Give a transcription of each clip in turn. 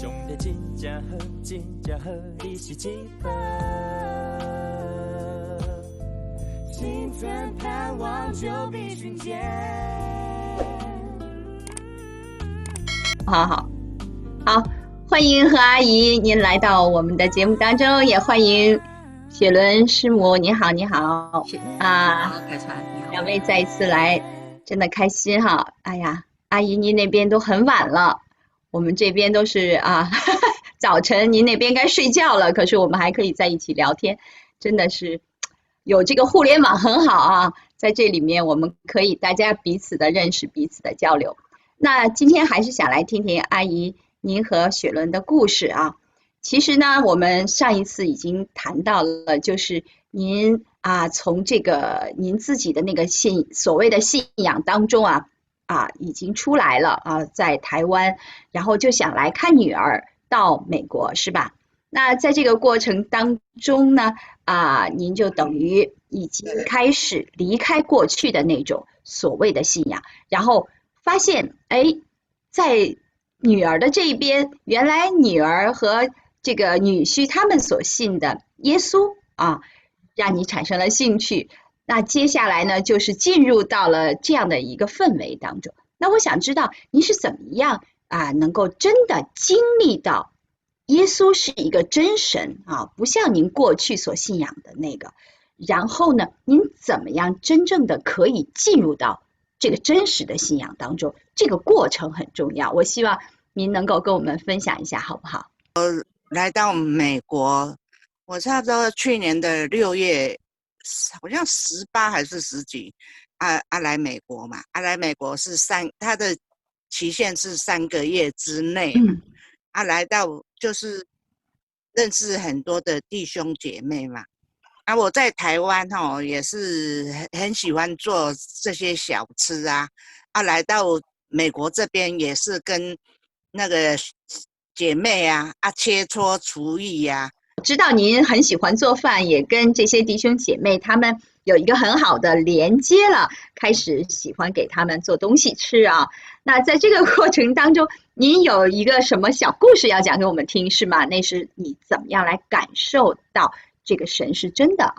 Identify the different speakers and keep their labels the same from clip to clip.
Speaker 1: 兄弟真正好，真正好，你是一号。心存盼望，就必寻见。
Speaker 2: 好，欢迎何阿姨您来到我们的节目当中，也欢迎雪伦师母，你好，你好啊，
Speaker 3: 凯川，你好，
Speaker 2: 两位再一次来，真的开心哈。哎呀，阿姨您那边都很晚了，我们这边都是早晨，您那边该睡觉了，可是我们还可以在一起聊天，真的是有这个互联网很好啊，在这里面我们可以大家彼此的认识，彼此的交流。那今天还是想来听听阿姨您和雪伦的故事啊。其实呢，我们上一次已经谈到了，就是您从这个您自己的那个所谓的信仰当中已经出来了在台湾，然后就想来看女儿到美国，是吧？那在这个过程当中呢，您就等于已经开始离开过去的那种所谓的信仰，然后发现，在女儿的这一边，原来女儿和这个女婿他们所信的耶稣让你产生了兴趣。那接下来呢，就是进入到了这样的一个氛围当中。那我想知道您是怎么样能够真的经历到耶稣是一个真神不像您过去所信仰的那个。然后呢，您怎么样真正的可以进入到这个真实的信仰当中？这个过程很重要，我希望您能够跟我们分享一下，好不好？
Speaker 3: 来到美国，我差不多去年的6月，好像18还是10几来美国嘛，来美国是它的期限是3个月之内嘛，来到就是认识很多的弟兄姐妹嘛。我在台湾也是很喜欢做这些小吃来到美国这边也是跟那个姐妹切磋厨艺
Speaker 2: 知道您很喜欢做饭，也跟这些弟兄姐妹他们有一个很好的连接了，开始喜欢给他们做东西吃那在这个过程当中，您有一个什么小故事要讲给我们听是吗？那是你怎么样来感受到这个神是真的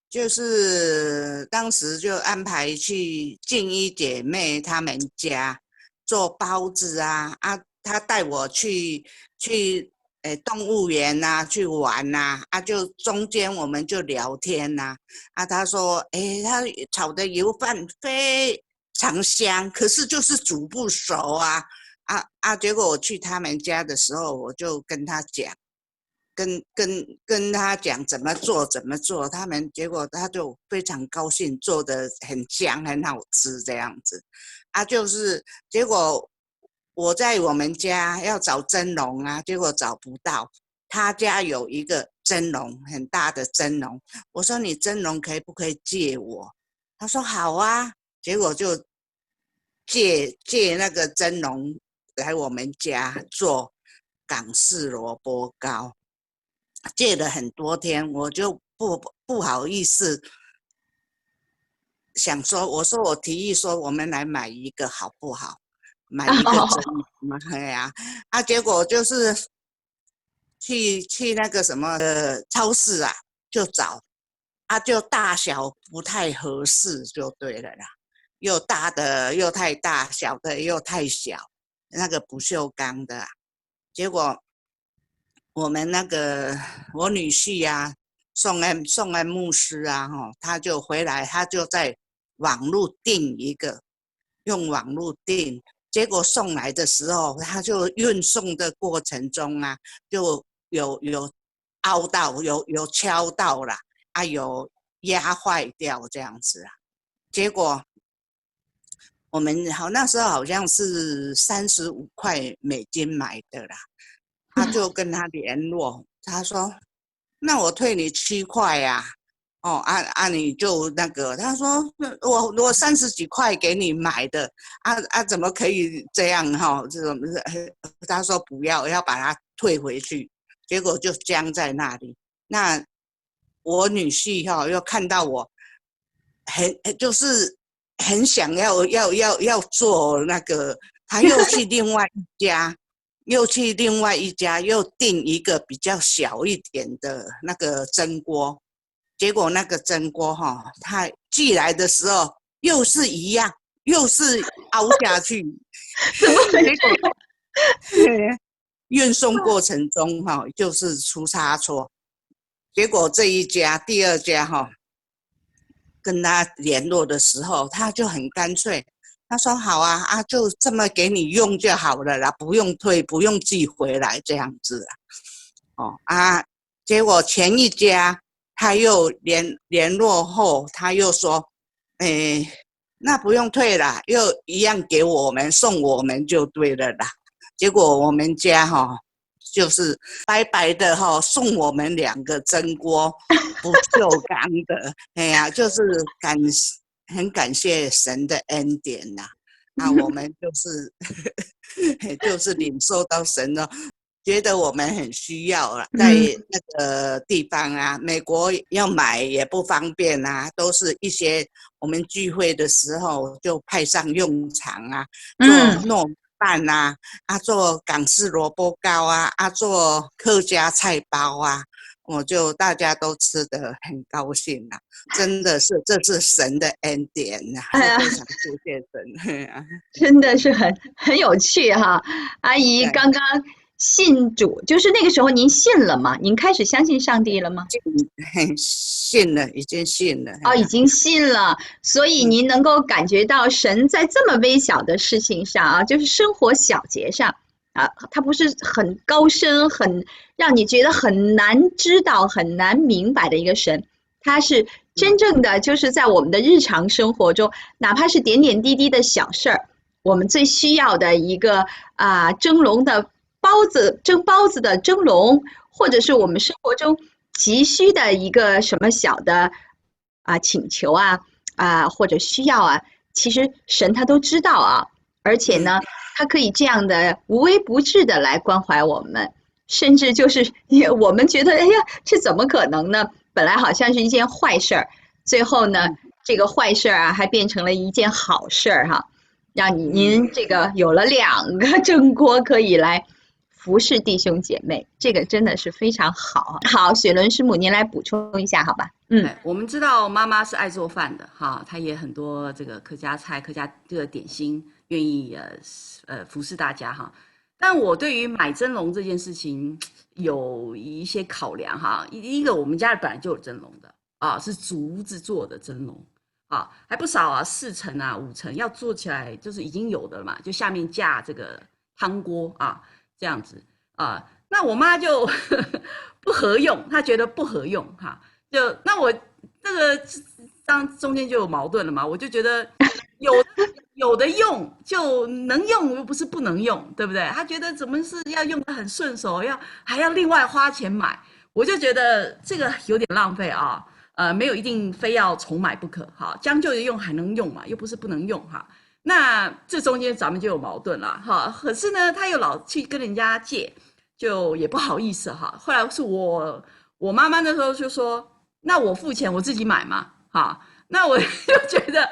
Speaker 3: 就是当时就安排去静一姐妹他们家做包子她带我去动物园去玩就中间我们就聊天她说她炒的油饭非常香，可是就是煮不熟结果我去他们家的时候，我就跟她讲。跟他讲怎么做，结果他就非常高兴，做得很香很好吃这样子就是结果我在我们家要找蒸笼结果找不到，他家有一个蒸笼，很大的蒸笼，我说你蒸笼可不可以借我？他说好结果就借那个蒸笼来我们家做港式萝卜糕。借了很多天，我就不好意思，想说，我提议说，我们来买一个好不好？买一个蒸笼嘛，结果就是去那个什么超市就找就大小不太合适，就对了啦，又大的又太大，小的又太小，那个不锈钢的结果。我们我女婿宋安牧师他就回来，他就在网络订一个，用网络订，结果送来的时候，他就运送的过程中就有凹到，有敲到了有压坏掉这样子结果我们那时候好像是35块美金买的啦。他就跟他联络，他说：“那我退你7块你就那个。”他说：“我30几块给你买的怎么可以这样这种他说不要把它退回去，结果就僵在那里。那我女婿又看到我就是很想要做那个。他又去另外一家，又订一个比较小一点的那个蒸锅，结果那个蒸锅他寄来的时候又是一样，又是凹下去，
Speaker 2: 怎么回
Speaker 3: 结果
Speaker 2: 事？
Speaker 3: 运送过程中就是出差错，结果这一家第二家跟他联络的时候，他就很干脆，他说好啊，就这么给你用就好了啦，不用退，不用寄回来这样子结果前一家他又联络后，他又说，那不用退啦，又一样给我们送我们就对了啦。结果我们家就是白白的送我们2个蒸锅，不锈钢的，哎呀，就是很感谢神的恩典呐。我们就是领受到神了，觉得我们很需要了，在那个地方美国要买也不方便都是一些我们聚会的时候就派上用场做糯米饭做港式萝卜糕做客家菜包我就大家都吃得很高兴真的是这是神的恩典非常谢谢神
Speaker 2: 真的是很有趣哈。阿姨刚刚信主，就是那个时候您信了吗？您开始相信上帝了吗？
Speaker 3: 信了，已经信了。
Speaker 2: 已经信了，所以您能够感觉到神在这么微小的事情上就是生活小节上他不是很高深，很让你觉得很难知道、很难明白的一个神，他是真正的就是在我们的日常生活中，哪怕是点点滴滴的小事儿，我们最需要的一个蒸笼的包子，蒸包子的蒸笼，或者是我们生活中急需的一个什么小的请求或者需要其实神他都知道而且呢，他可以这样的无微不至的来关怀我们，甚至就是我们觉得哎呀，这怎么可能呢？本来好像是一件坏事儿，最后呢，这个坏事儿还变成了一件好事儿让您这个有了2个蒸锅可以来服侍弟兄姐妹，这个真的是非常好。好，雪伦师母，您来补充一下好吧？
Speaker 4: 我们知道妈妈是爱做饭的她也很多这个客家菜、客家这个点心愿意服侍大家但我对于买蒸笼这件事情有一些考量一个我们家本来就有蒸笼的是竹子做的蒸笼还不少4层5层，要做起来就是已经有的了嘛，就下面架这个汤锅这样子那我妈就不合用，她觉得不合用那我这个中间就有矛盾了嘛，我就觉得有的用就能用，又不是不能用，对不对？她觉得怎么是要用得很顺手，还要另外花钱买，我就觉得这个有点浪费没有一定非要重买不可将就着用还能用嘛，又不是不能用那这中间咱们就有矛盾了可是呢，他又老去跟人家借，就也不好意思后来是我妈妈那时候就说，那我付钱我自己买嘛那我就觉得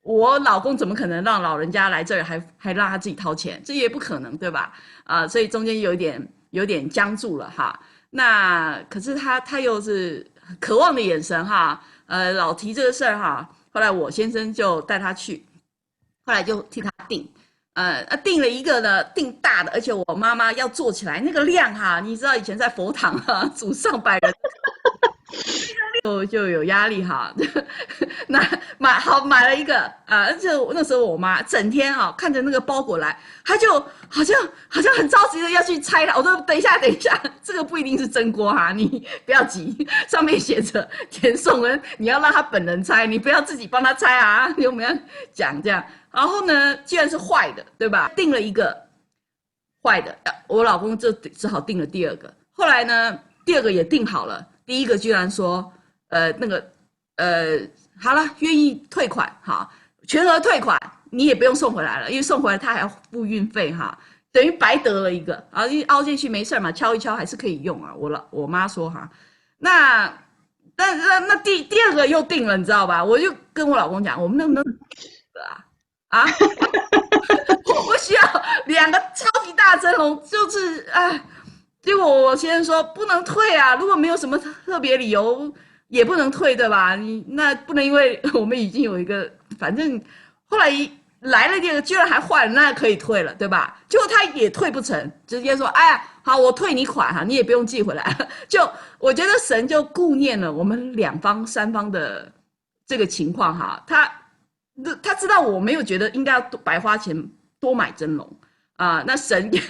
Speaker 4: 我老公怎么可能让老人家来这儿还让他自己掏钱，这也不可能对吧所以中间有点僵住了那可是他又是渴望的眼神老提这个事儿后来我先生就带他去，后来就替他订订了一个呢，订大的，而且我妈妈要做起来那个量你知道以前在佛堂煮上百人就有压力那买了一个而且那时候我妈整天看着那个包裹来，她就好像很着急的要去拆它。我说等一下，这个不一定是真锅你不要急，上面写着田颂恩，你要让他本人拆，你不要自己帮他拆你有没有讲这样？然后呢，居然是坏的，对吧？订了一个坏的，我老公就只好订了第2个。后来呢，第2个也订好了，第1个居然说好了，愿意退款全额退款，你也不用送回来了，因为送回来他还要付运费等于白得了一个因为凹进去没事嘛，敲一敲还是可以用我妈说那第2个又订了，你知道吧？我就跟我老公讲，我们能不能啊，我不需要2个超级大蒸笼，就是结果我先生说不能退啊，如果没有什么特别理由也不能退，对吧？你那不能因为我们已经有一个，反正后来来了这个居然还坏了，那可以退了，对吧？结果他也退不成，直接说哎呀好，我退你款哈，你也不用寄回来。就我觉得神就顾念了我们2方3方的这个情况哈，他知道我没有觉得应该要白花钱多买蒸笼那神也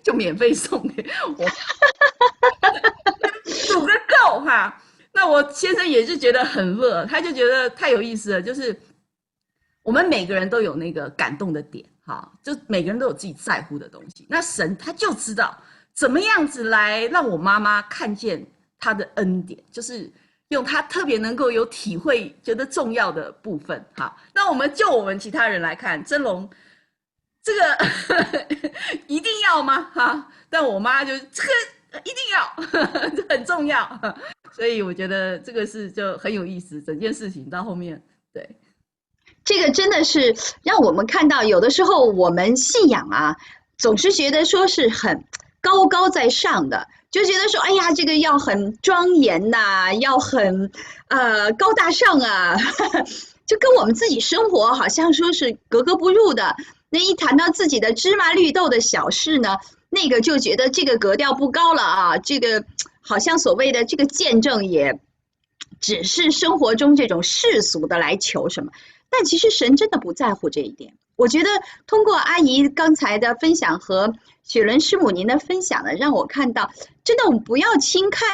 Speaker 4: 就免费送给我煮个够哈。那我先生也是觉得很乐，他就觉得太有意思了，就是我们每个人都有那个感动的点哈，就每个人都有自己在乎的东西。那神他就知道怎么样子来让我妈妈看见他的恩典，就是用他特别能够有体会觉得重要的部分哈。那我们其他人来看蒸笼这个一定要吗哈？但我妈就这个一定要这很重要，所以我觉得这个是就很有意思，整件事情到后面对。
Speaker 2: 这个真的是让我们看到，有的时候我们信仰啊，总是觉得说是很高高在上的，就觉得说，哎呀，这个要很庄严呐，要很高大上啊，就跟我们自己生活好像说是格格不入的。那一谈到自己的芝麻绿豆的小事呢，那个就觉得这个格调不高了啊，这个好像所谓的这个见证也只是生活中这种世俗的来求什么。但其实神真的不在乎这一点。我觉得通过阿姨刚才的分享和雪伦师母您的分享呢，让我看到，真的我们不要轻看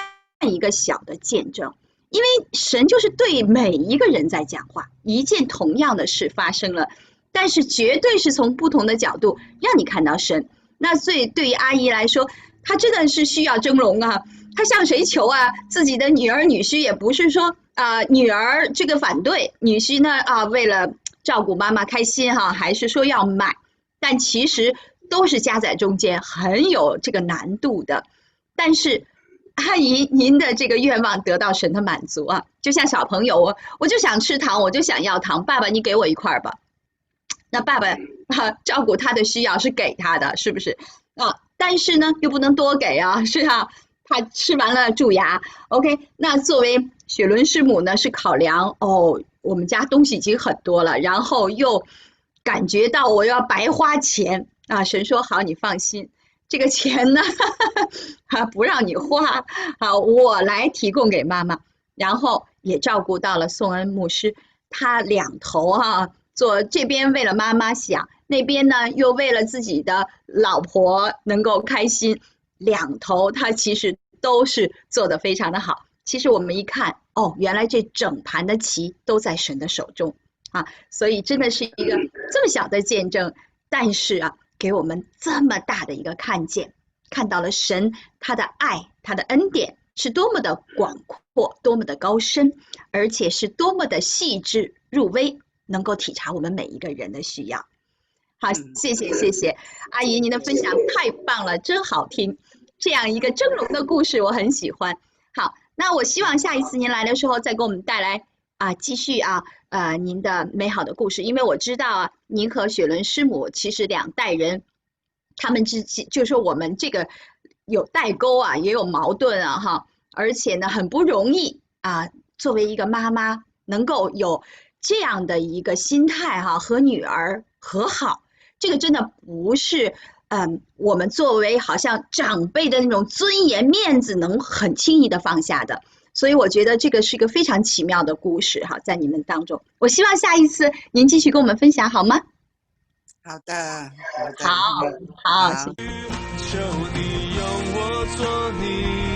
Speaker 2: 一个小的见证，因为神就是对每一个人在讲话，一件同样的事发生了，但是绝对是从不同的角度让你看到神。那所以对于阿姨来说，她真的是需要蒸笼啊，她向谁求啊？自己的女儿女婿也不是说女儿这个反对，女婿呢为了照顾妈妈开心哈，还是说要买，但其实都是夹在中间，很有这个难度的。但是阿姨您的这个愿望得到神的满足啊，就像小朋友我就想吃糖，我就想要糖，爸爸你给我一块吧。那爸爸照顾他的需要是给他的，是不是但是呢又不能多给啊，是啊，他吃完了蛀牙。 OK， 那作为雪伦师母呢是考量我们家东西已经很多了，然后又感觉到我要白花钱神说好，你放心，这个钱呢不让你花我来提供给妈妈。然后也照顾到了宋恩牧师，他两头做这边为了妈妈想，那边呢又为了自己的老婆能够开心，两头他其实都是做得非常的好。其实我们一看原来这整盘的棋都在神的手中所以真的是一个这么小的见证，但是给我们这么大的一个看见，看到了神他的爱，他的恩典是多么的广阔，多么的高深，而且是多么的细致入微，能够体察我们每一个人的需要。好，谢谢阿姨，您的分享太棒了，真好听，这样一个蒸笼的故事我很喜欢。好，那我希望下一次您来的时候再给我们带来继续您的美好的故事，因为我知道您和雪伦师母其实2代人，他们之间就是说我们这个有代沟也有矛盾而且呢很不容易作为一个妈妈能够有这样的一个心态和女儿和好，这个真的不是我们作为好像长辈的那种尊严面子能很轻易的放下的。所以我觉得这个是一个非常奇妙的故事在你们当中。我希望下一次您继续跟我们分享好吗？
Speaker 3: 好的，
Speaker 2: 好，
Speaker 3: 好，
Speaker 2: 谢谢。
Speaker 1: 求你用我做你